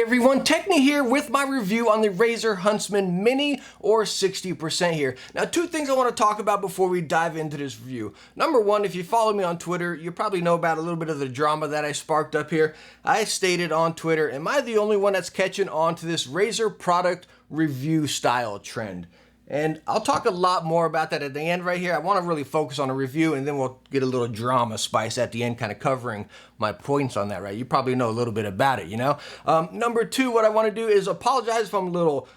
everyone, Techni here with my review on the Razer Huntsman Mini or 60% here. Now, two things I want to talk about before we dive into this review. Number one, if you follow me on Twitter, you probably know about a little bit of the drama that I sparked up here. I stated on Twitter, am I the only one that's catching on to this Razer product review style trend? And I'll talk a lot more about that at the end right here. I want to really focus on a review, and then we'll get a little drama spice at the end, kind of covering my points on that, right? You probably know a little bit about it, you know? Number two, what I want to do is apologize if I'm a little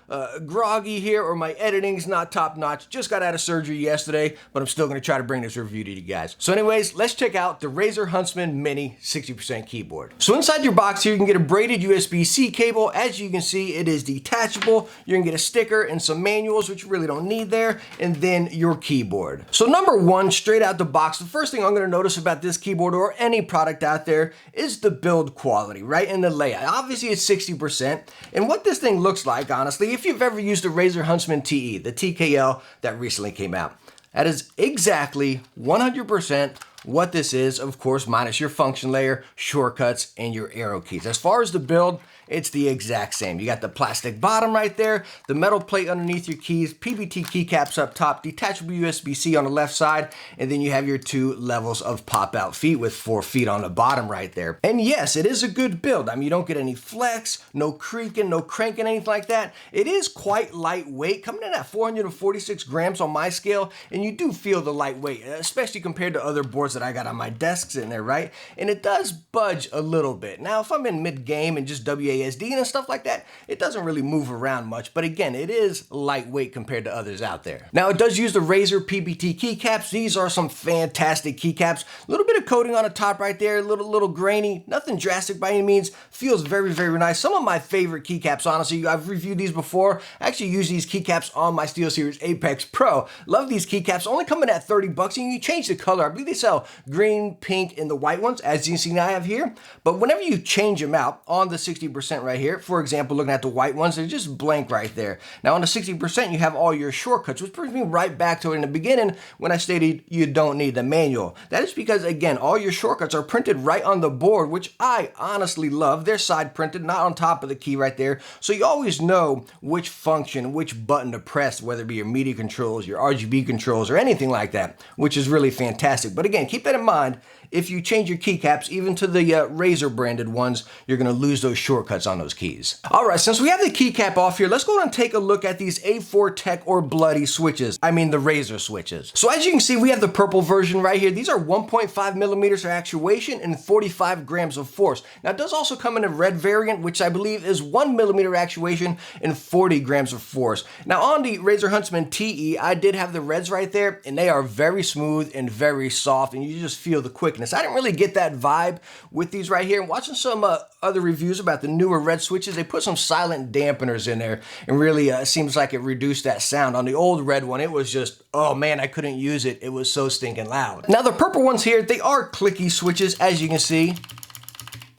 groggy here or my editing's not top notch. Just got out of surgery yesterday, but I'm still going to try to bring this review to you guys. So anyways, let's check out the Razer Huntsman Mini 60% keyboard. So inside your box here, you can get a braided USB-C cable. As you can see, it is detachable. You're going to get a sticker and some manuals, which you really don't need there, and then your keyboard. So number one, straight out the box, the first thing I'm going to notice about this keyboard or any product out there is the build quality, right? And the layout. Obviously it's 60%. And what this thing looks like, honestly, if you've ever used the Razer Huntsman TE, the TKL that recently came out, that is exactly 100% what this is, of course, minus your function layer, shortcuts, and your arrow keys. As far as the build, it's the exact same. You got the plastic bottom right there, the metal plate underneath your keys, PBT keycaps up top, detachable USB-C on the left side, and then you have your two levels of pop-out feet with 4 feet on the bottom right there. And yes, it is a good build. I mean, you don't get any flex, no creaking, no cranking, anything like that. It is quite lightweight, coming in at 446 grams on my scale, and you do feel the lightweight, especially compared to other boards that I got on my desks in there, right? And it does budge a little bit. Now, if I'm in mid-game and just WASD and stuff like that, it doesn't really move around much, but again, it is lightweight compared to others out there. Now, it does use the Razer PBT keycaps. These are some fantastic keycaps. A little bit of coating on the top right there, a little grainy, nothing drastic by any means. Feels very, very nice. Some of my favorite keycaps, honestly. I've reviewed these before. I actually use these keycaps on my SteelSeries Apex Pro. Love these keycaps. Only coming at 30 bucks, and you change the color. I believe they sell green, pink, and the white ones, as you can see I have here. But whenever you change them out on the 60% right here, for example, looking at the white ones, they're just blank right there. Now on the 60%, you have all your shortcuts, which brings me right back to it in the beginning when I stated you don't need the manual. That is because, again, all your shortcuts are printed right on the board, which I honestly love. They're side printed, not on top of the key right there. So you always know which function, which button to press, whether it be your media controls, your RGB controls, or anything like that, which is really fantastic. But again, keep that in mind. If you change your keycaps, even to the Razer branded ones, you're going to lose those shortcuts on those keys. All right, since we have the keycap off here, let's go ahead and take a look at these A4 Tech or Bloody switches. I mean the Razer switches. So as you can see, we have the purple version right here. These are 1.5 millimeters of actuation and 45 grams of force. Now it does also come in a red variant, which I believe is 1 millimeter actuation and 40 grams of force. Now on the Razer Huntsman TE, I did have the reds right there, and they are very smooth and very soft, and you just feel the quickness. I didn't really get that vibe with these right here. And watching some other reviews about the newer red switches, they put some silent dampeners in there, and really seems like it reduced that sound. On the old red one, it was just, oh man, I couldn't use it. It was so stinking loud. Now the purple ones here, they are clicky switches, as you can see.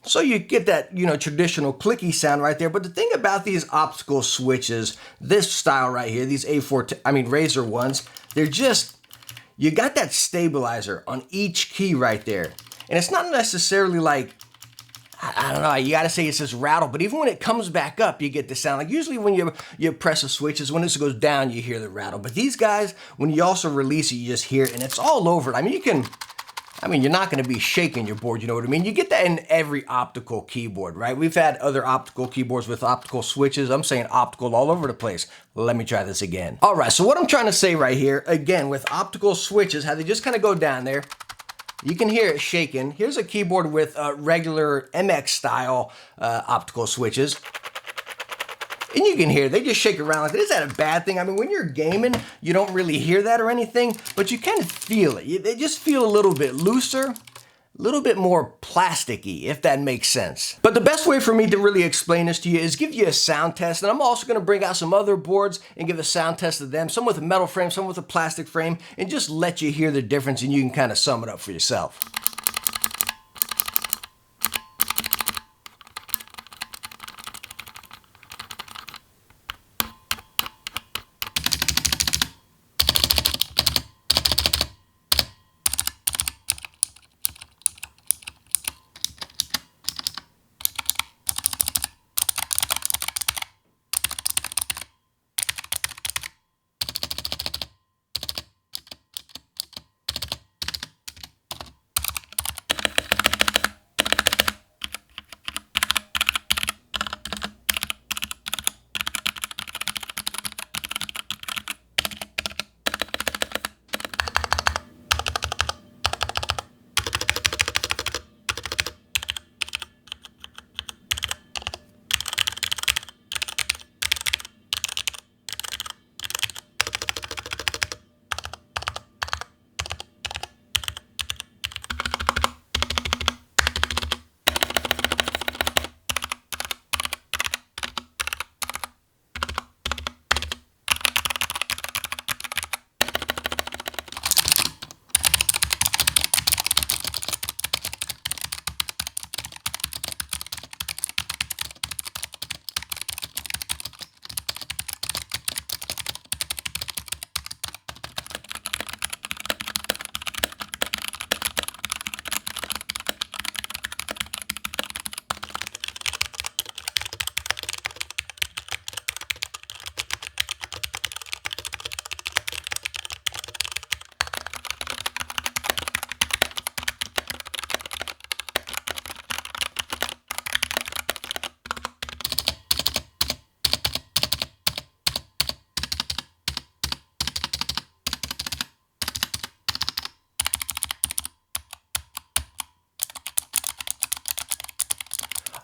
So you get that, you know, traditional clicky sound right there. But the thing about these optical switches, this style right here, these Razer ones, they're just, you got that stabilizer on each key right there. And it's not necessarily like, I don't know, you gotta say it's just rattle, but even when it comes back up, you get the sound. Like usually when you press a switch, is when this goes down, you hear the rattle. But these guys, when you also release it, you just hear it, and it's all over. You're not gonna be shaking your board, you know what I mean? You get that in every optical keyboard, right? We've had other optical keyboards with optical switches. I'm saying optical all over the place. Let me try this again. All right, so what I'm trying to say right here, again, with optical switches, how they just kind of go down there, you can hear it shaking. Here's a keyboard with regular MX style optical switches. And you can hear they just shake around like that. Is that a bad thing? I mean, when you're gaming, you don't really hear that or anything, but you kind of feel it. They just feel a little bit looser, a little bit more plasticky, if that makes sense. But the best way for me to really explain this to you is give you a sound test. And I'm also going to bring out some other boards and give a sound test of them, some with a metal frame, some with a plastic frame, and just let you hear the difference, and you can kind of sum it up for yourself.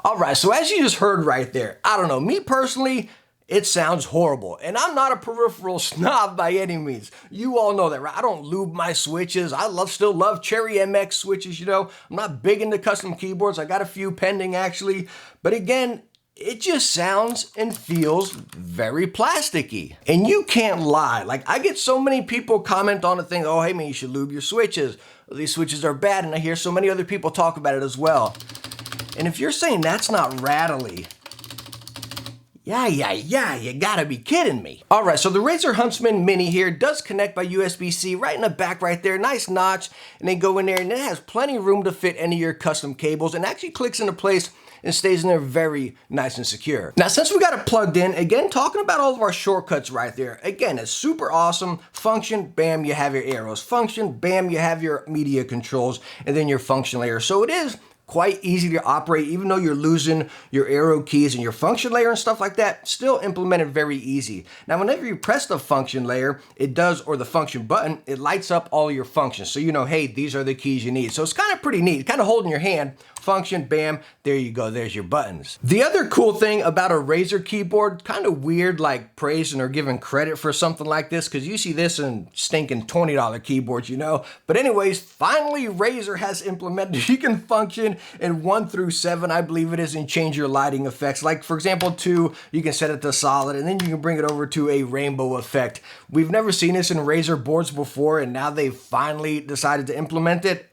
All right, so as you just heard right there, I don't know, me personally, it sounds horrible. And I'm not a peripheral snob by any means. You all know that, right? I don't lube my switches. I still love Cherry MX switches, you know. I'm not big into custom keyboards. I got a few pending actually. But again, it just sounds and feels very plasticky. And you can't lie. Like, I get so many people comment on the thing, oh, hey man, you should lube your switches. These switches are bad. And I hear so many other people talk about it as well. And if you're saying that's not rattly, yeah, you gotta be kidding me. All right, so the Razer Huntsman Mini here does connect by USB-C right in the back right there, nice notch, and then go in there and it has plenty of room to fit any of your custom cables and actually clicks into place and stays in there very nice and secure. Now, since we got it plugged in, again, talking about all of our shortcuts right there, again, it's super awesome. Function, bam, you have your arrows. Function, bam, you have your media controls, and then your function layer. So it is quite easy to operate, even though you're losing your arrow keys and your function layer and stuff like that, still implemented very easy. Now, whenever you press the function layer, it does, or the function button, it lights up all your functions. So you know, hey, these are the keys you need. So it's kind of pretty neat, kind of holding your hand, function, bam, there you go, there's your buttons. The other cool thing about a Razer keyboard, kind of weird like praising or giving credit for something like this, because you see this in stinking $20 keyboards, you know. But anyways, finally Razer has implemented, you can function in 1 through 7, I believe it is, and change your lighting effects. Like for example, 2, you can set it to solid, and then you can bring it over to a rainbow effect. We've never seen this in Razer boards before, and now they've finally decided to implement it.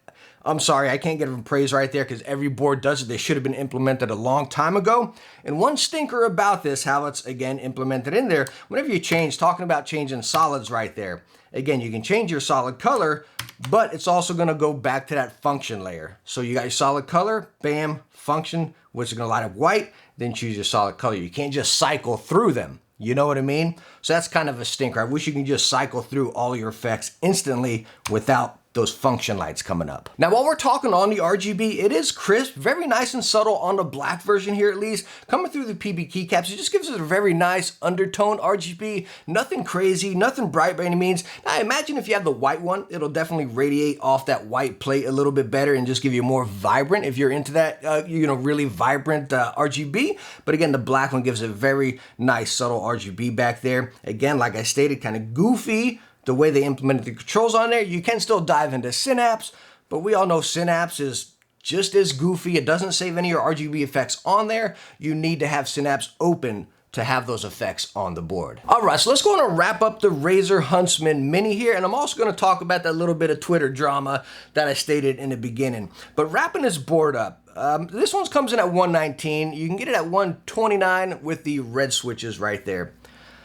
I'm sorry, I can't give them praise right there because every board does it. They should have been implemented a long time ago. And one stinker about this, how it's again implemented in there, whenever you change, talking about changing solids right there. Again, you can change your solid color, but it's also gonna go back to that function layer. So you got your solid color, bam, function, which is gonna light up white, then choose your solid color. You can't just cycle through them. You know what I mean? So that's kind of a stinker. I wish you can just cycle through all your effects instantly without those function lights coming up. Now, while we're talking on the RGB, it is crisp, very nice and subtle on the black version here at least. Coming through the PB keycaps, it just gives it a very nice undertone RGB, nothing crazy, nothing bright by any means. Now, I imagine if you have the white one, it'll definitely radiate off that white plate a little bit better and just give you more vibrant if you're into that, you know, really vibrant RGB. But again, the black one gives a very nice subtle RGB back there. Again, like I stated, kind of goofy, the way they implemented the controls on there. You can still dive into Synapse, but we all know Synapse is just as goofy. It doesn't save any of your RGB effects on there. You need to have Synapse open to have those effects on the board. All right, so let's go on and wrap up the Razer Huntsman Mini here, and I'm also gonna talk about that little bit of Twitter drama that I stated in the beginning. But wrapping this board up, this one comes in at $119. You can get it at $129 with the red switches right there.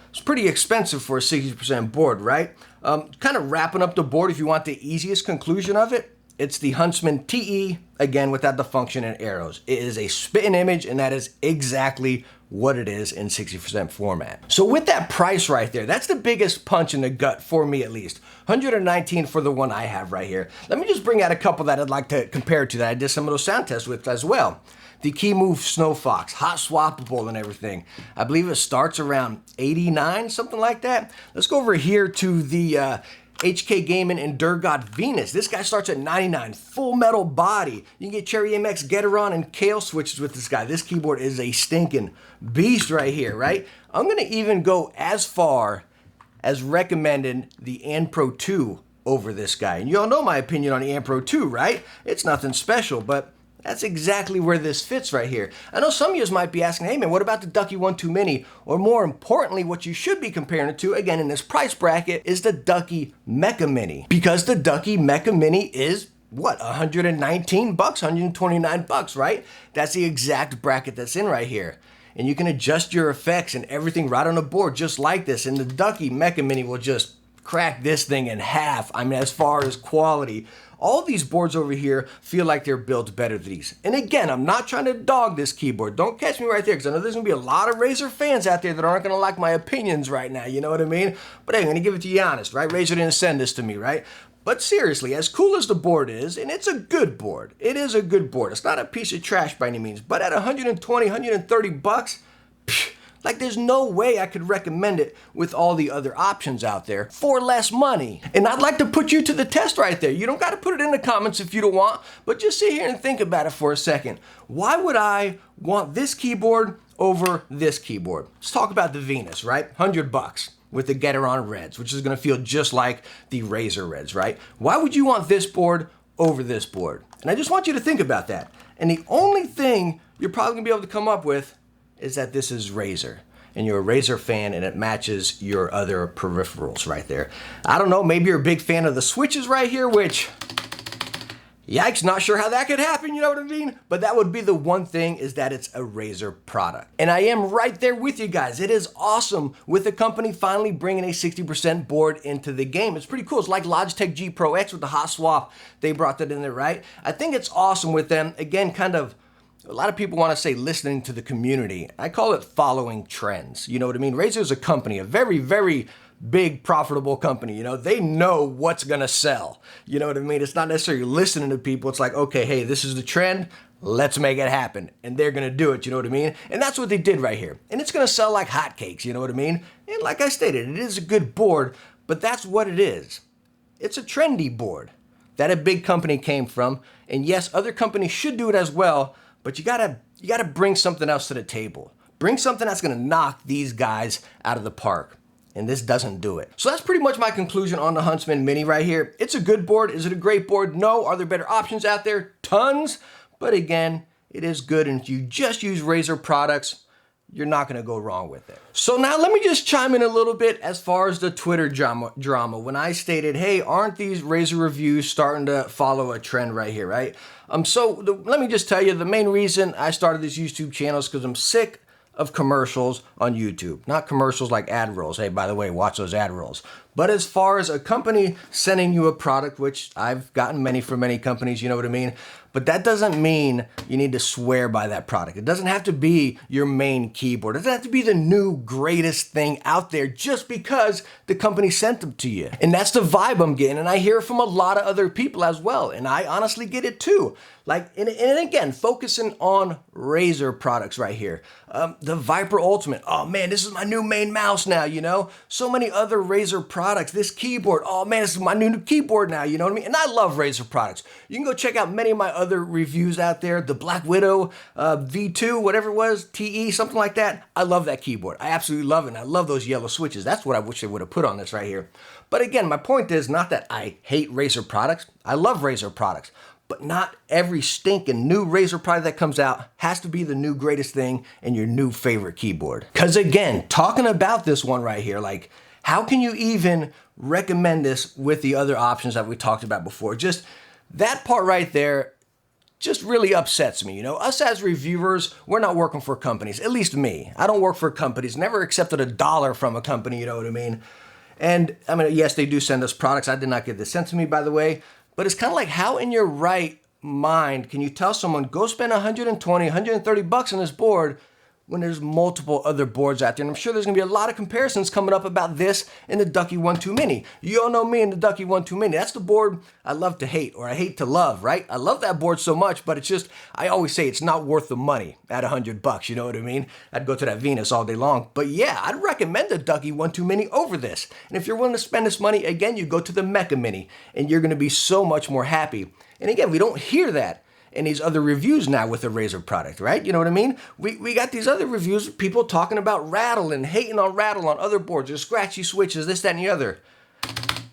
It's pretty expensive for a 60% board, right? Kind of wrapping up the board, if you want the easiest conclusion of it, it's the Huntsman TE, again, without the function and arrows. It is a spitting image, and that is exactly what it is in 60% format. So with that price right there, that's the biggest punch in the gut for me at least. $119 for the one I have right here. Let me just bring out a couple that I'd like to compare to that I did some of those sound tests with as well. The Keymove Snow Fox, hot swappable and everything. I believe it starts around 89, something like that. Let's go over here to the HK Gaming Endure God Venus. This guy starts at 99, full metal body. You can get Cherry MX Getaron and Kale switches with this guy. This keyboard is a stinking beast right here, right? I'm gonna even go as far as recommending the ANPRO 2 over this guy. And you all know my opinion on the ANPRO 2, right? It's nothing special, but that's exactly where this fits right here. I know some of you might be asking, hey man, what about the Ducky One-Two Mini? Or more importantly, what you should be comparing it to, again, in this price bracket, is the Ducky Mecha Mini. Because the Ducky Mecha Mini is, what, 119 bucks, 129 bucks, right? That's the exact bracket that's in right here. And you can adjust your effects and everything right on the board just like this. And the Ducky Mecha Mini will just crack this thing in half. I mean, as far as quality, all these boards over here feel like they're built better than these. And again, I'm not trying to dog this keyboard. Don't catch me right there, because I know there's gonna be a lot of Razer fans out there that aren't gonna like my opinions right now, you know what I mean? But hey, I'm gonna give it to you honest, right? Razer didn't send this to me, right? But seriously, as cool as the board is, and it's a good board, it is a good board. It's not a piece of trash by any means, but at 120, 130 bucks, Like, there's no way I could recommend it with all the other options out there for less money. And I'd like to put you to the test right there. You don't got to put it in the comments if you don't want, but just sit here and think about it for a second. Why would I want this keyboard over this keyboard? Let's talk about the Venus, right? $100 with the Gateron Reds, which is going to feel just like the Razer Reds, right? Why would you want this board over this board? And I just want you to think about that. And the only thing you're probably going to be able to come up with is that this is Razer, and you're a Razer fan and it matches your other peripherals right there. I don't know, maybe you're a big fan of the switches right here, which, yikes, not sure how that could happen, you know what I mean? But that would be the one thing, is that it's a Razer product. And I am right there with you guys. It is awesome with the company finally bringing a 60% board into the game. It's pretty cool. It's like Logitech G Pro X with the hot swap. They brought that in there, right? I think it's awesome with them. Again, kind of, a lot of people want to say listening to the community. I call it following trends. You know what I mean? Razer is a company, a very, very big profitable company. You know, they know what's going to sell. You know what I mean? It's not necessarily listening to people. It's like, okay, hey, this is the trend. Let's make it happen. And they're going to do it. You know what I mean? And that's what they did right here. And it's going to sell like hotcakes. You know what I mean? And like I stated, it is a good board, but that's what it is. It's a trendy board that a big company came from. And yes, other companies should do it as well. But you gotta bring something else to the table. Bring something that's gonna knock these guys out of the park. And this doesn't do it. So that's pretty much my conclusion on the Huntsman Mini right here. It's a good board. Is it a great board? No. Are there better options out there? Tons. But again, it is good. And if you just use Razer products, you're not gonna go wrong with it. So now let me just chime in a little bit as far as the Twitter drama when I stated, hey, aren't these Razer reviews starting to follow a trend right here, right? Let me just tell you, the main reason I started this YouTube channel is because I'm sick of commercials on YouTube. Not commercials like ad rolls. Hey, by the way, watch those ad rolls. But as far as a company sending you a product, which I've gotten many from many companies, you know what I mean? But that doesn't mean you need to swear by that product. It doesn't have to be your main keyboard. It doesn't have to be the new greatest thing out there just because the company sent them to you. And that's the vibe I'm getting. And I hear it from a lot of other people as well. And I honestly get it too. Like, and again, focusing on Razer products right here. The Viper Ultimate. Oh man, this is my new main mouse now, you know? So many other Razer products. This keyboard. Oh man, this is my new keyboard now, you know what I mean? And I love Razer products. You can go check out many of my other reviews out there. The Black Widow V2, whatever it was, TE, something like that. I love that keyboard. I absolutely love it. And I love those yellow switches. That's what I wish they would have put on this right here. But again, my point is not that I hate Razer products. I love Razer products. But not every stinking new Razer product that comes out has to be the new greatest thing and your new favorite keyboard. Because again, talking about this one right here, like, how can you even recommend this with the other options that we talked about before? Just that part right there just really upsets me. You know, us as reviewers, we're not working for companies, at least me. I don't work for companies, never accepted $1 from a company, you know what I mean? And I mean, yes, they do send us products. I did not get this sent to me, by the way. But it's kind of like, how in your right mind can you tell someone, go spend 120, 130 bucks on this board when there's multiple other boards out there? And I'm sure there's gonna be a lot of comparisons coming up about this and the Ducky One-Two Mini. You all know me and the Ducky One-Two Mini. That's the board I love to hate, or I hate to love, right? I love that board so much, but it's just, I always say it's not worth the money at 100 bucks, you know what I mean? I'd go to that Venus all day long. But yeah, I'd recommend the Ducky One-Two Mini over this. And if you're willing to spend this money, again, you go to the Mecha Mini, and you're gonna be so much more happy. And again, we don't hear that in these other reviews now with the Razer product, right? You know what I mean? We got these other reviews, people talking about Rattle and hating on Rattle on other boards, or scratchy switches, this, that, and the other.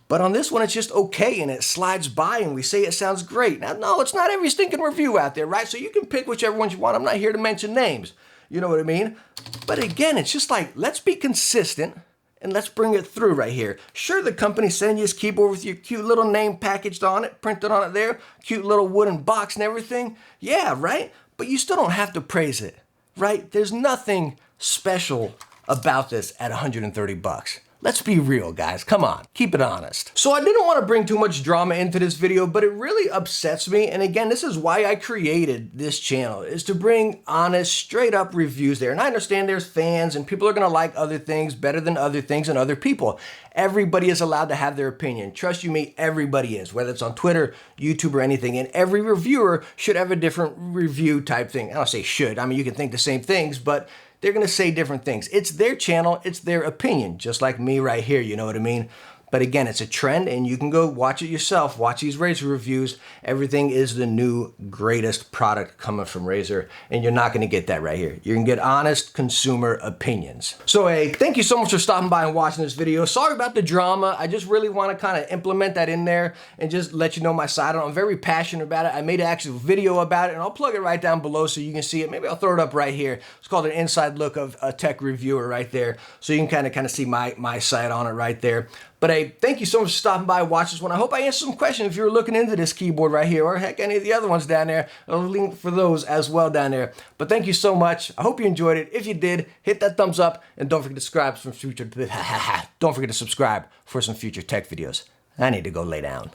But on this one, it's just okay, and it slides by, and we say it sounds great. Now, no, it's not every stinking review out there, right? So you can pick whichever ones you want. I'm not here to mention names. You know what I mean? But again, it's just like, let's be consistent, and let's bring it through right here. Sure, the company sending you this keyboard with your cute little name packaged on it, printed on it there, cute little wooden box and everything. Yeah, right? But you still don't have to praise it, right? There's nothing special about this at 130 bucks. Let's be real, guys. Come on, keep it honest. So I didn't want to bring too much drama into this video, but it really upsets me. And again, this is why I created this channel, is to bring honest, straight up reviews there. And I understand there's fans and people are going to like other things better than other things and other people. Everybody is allowed to have their opinion. Trust you me, everybody is, whether it's on Twitter, YouTube, or anything. And every reviewer should have a different review type thing. I don't say should. I mean, you can think the same things, but they're gonna say different things. It's their channel, it's their opinion, just like me right here, you know what I mean? But again, it's a trend and you can go watch it yourself, watch these Razer reviews. Everything is the new greatest product coming from Razer, and you're not gonna get that right here. You're gonna get honest consumer opinions. So hey, thank you so much for stopping by and watching this video. Sorry about the drama. I just really wanna kinda implement that in there and just let you know my side on it. I'm very passionate about it. I made an actual video about it and I'll plug it right down below so you can see it. Maybe I'll throw it up right here. It's called an inside look of a tech reviewer right there. So you can kinda see my side on it right there. But hey, thank you so much for stopping by and watching this one. I hope I answered some questions if you were looking into this keyboard right here, or heck, any of the other ones down there. I'll link for those as well down there. But thank you so much. I hope you enjoyed it. If you did, hit that thumbs up and don't forget to subscribe for future. Don't forget to subscribe for some future tech videos. I need to go lay down.